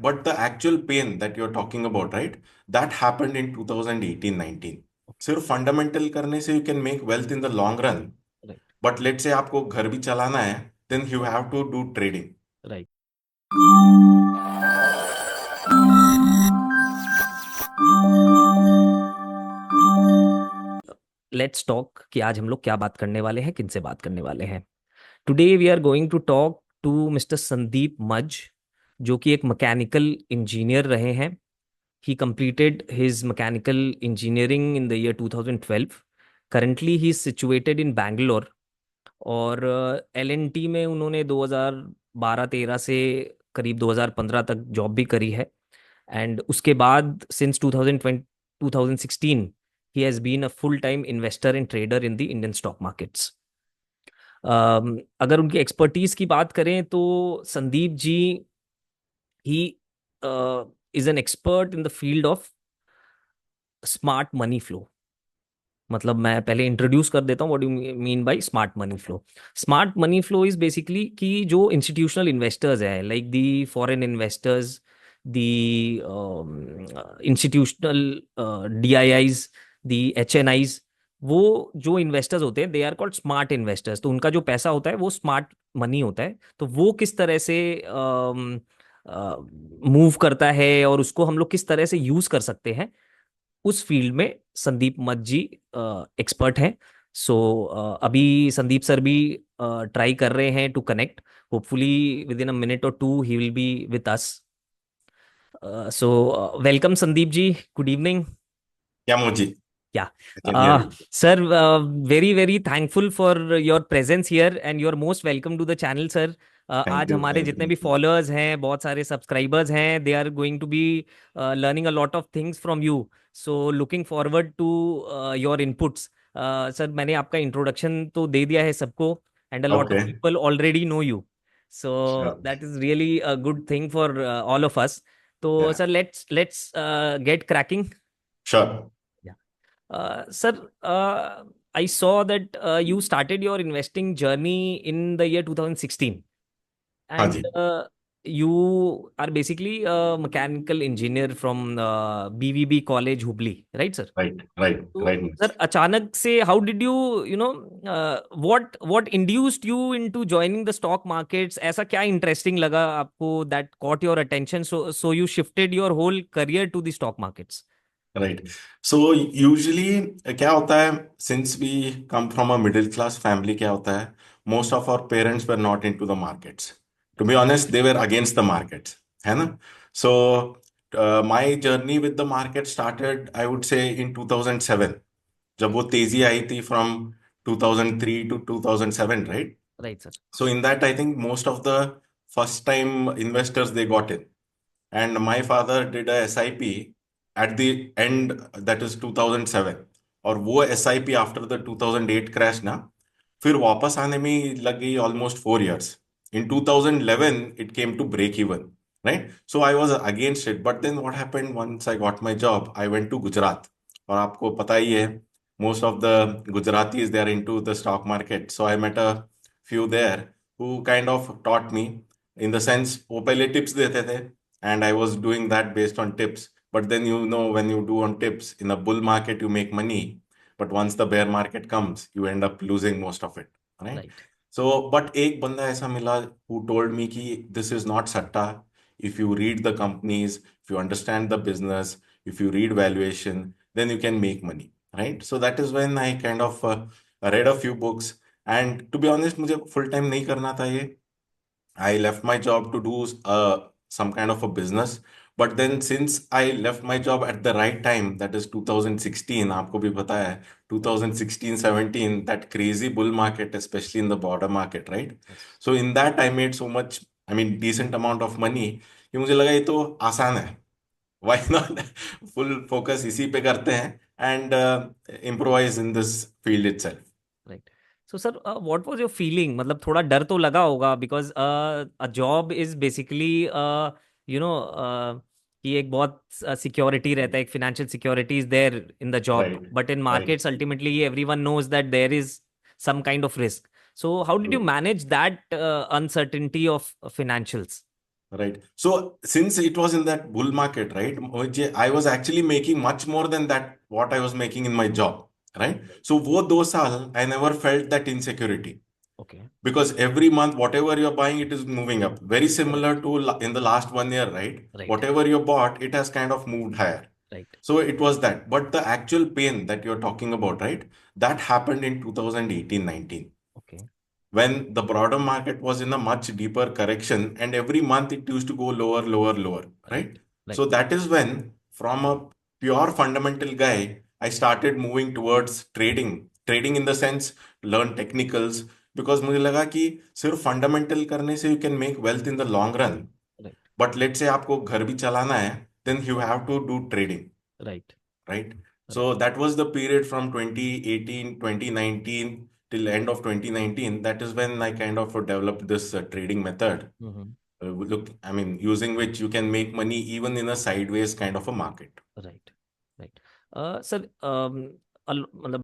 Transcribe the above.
But the actual pain that you're talking about, right? That happened in 2018-19. सिर्फ fundamental करने से you can make wealth in the long run. Right. But let's say आपको घर भी चलाना है, then you have to do trading. Right. Let's talk कि आज हम लोग क्या बात करने वाले हैं, किनसे बात करने वाले हैं। Today we are going to talk to mister Sandeep मज, जो कि एक मैकेनिकल इंजीनियर रहे हैं। ही completed his mechanical engineering in the year 2012. Currently he is situated in Bangalore, और LNT में उन्होंने 2012-13 से करीब 2015 तक जॉब भी करी है। एंड उसके बाद since 2020 2016 he has been a full time investor and trader in the Indian stock markets. अगर उनकी एक्सपर्टीज की बात करें तो Sandeep ji he is an expert in the field of smart money flow. मतलब मैं पहले इंट्रोड्यूस कर देता हूँ what do mean by smart money flow. Smart money flow is basically कि जो इंस्टीट्यूशनल इन्वेस्टर्स हैं, like the foreign investors, the institutional DIIs, the HNIs, वो जो इन्वेस्टर्स होते हैं they are called smart investors. तो उनका जो पैसा होता है वो स्मार्ट मनी होता है। तो वो किस तरह से मूव करता है और उसको हम लोग किस तरह से यूज कर सकते हैं, उस फील्ड में संदीप मत जी एक्सपर्ट हैं। सो अभी संदीप सर भी ट्राई कर रहे हैं to connect. Hopefully within a minute or two he will be with us. So welcome Sandeep ji, good evening. क्या मोजी? या I can hear you. Sir, very very thankful for your presence here and you are most welcome to the channel sir. Thank आज you. हमारे जितने भी Thank you. Followers हैं, बहुत सारे सब्सक्राइबर्स हैं, they are going to be learning a lot of things from you. So looking forward to your inputs. Sir, मैंने आपका इंट्रोडक्शन तो दे दिया है सबको, and a lot of Okay. People already know you. So Sure. That is really a good thing for all of us. तो Yeah. Sir, let's get cracking. Sure. Sir, I saw that you started your investing journey in the year 2016, हाँ and जी. you are basically a mechanical engineer from BVB College, Hubli, right, sir? Right. Right. तो Right. Sir, अचानक से how did you know what induced you into joining the stock markets? ऐसा क्या interesting लगा आपको that caught your attention, so you shifted your whole career to the stock markets? Right. So usually क्या होता है, since we come from a middle class family, क्या होता है, most of our parents were not into the markets. To be honest, they were against the markets, है ना? So my journey with the market started, I would say, in 2007, जब वो तेजी आई थी from 2003 to 2007, right? Right sir. So in that, I think most of the first time investors, they got in. And my father did a SIP at the end, that is 2007. और वो SIP after the 2008 crash ना, फिर वापस आने में लग गई almost 4 years. In 2011 it came to break even, right? So I was against it, but then what happened, once I got my job, I went to Gujarat. और आपको पता ही है, most of the Gujaratis, they are into the stock market. So I met a few there who kind of taught me, in the sense वो पहले tips देते थे, and I was doing that based on tips. But then, when you do on tips in a bull market, you make money. But once the bear market comes, you end up losing most of it, right? Right. So, but एक बंदा ऐसा मिला who told me कि this is not satta. If you read the companies, if you understand the business, if you read valuation, then you can make money, right? So that is when I kind of read a few books. And to be honest, मुझे full time नहीं करना था ये. I left my job to do some kind of a business. But then, since I left my job at the right time, that is 2016, आपको भी पता है, 2016-17, that crazy bull market, especially in the border market, right? Yes. So in that, I made so much, I mean, decent amount of money, कि मुझे लगा ये तो आसान है. Why not? Full focus इसी पे करते हैं and improvise in this field itself. Right. So sir, what was your feeling? मतलब थोड़ा डर तो लगा होगा, because a job is basically you know कि एक बहुत सिक्योरिटी रहता है, एक financial security is there in the job, Right, but in right. Markets ultimately everyone knows that there is some kind of risk. So how did you True. manage that uncertainty of financials? Right. So since it was in that bull market, right, I was actually making much more than that what I was making in my job, right? So वो 2 साल I never felt that insecurity Okay. because every month whatever you're buying it is moving up. Very Correct. similar to in the last 1 year, right? Right. Whatever you bought, it has kind of moved higher. Right. So it was that. But the actual pain that you're talking about, right? That happened in 2018-19 Okay. when the broader market was in a much deeper correction and every month it used to go lower, lower, lower, Right. right? Right. So that is when, from a pure fundamental guy, I started moving towards trading in the sense learn technicals, because मुझे लगा कि सिर्फ fundamental करने से you can make wealth in the long run. Right. But let say आपको घर भी चलाना है, then you have to do trading, Right. right? Right. So that was the period from 2018, 2019 till end of 2019. That is when I kind of developed this trading method. Mm-hmm. Look, I mean, using which you can make money even in a sideways kind of a market. Right. Right. Sir, मतलब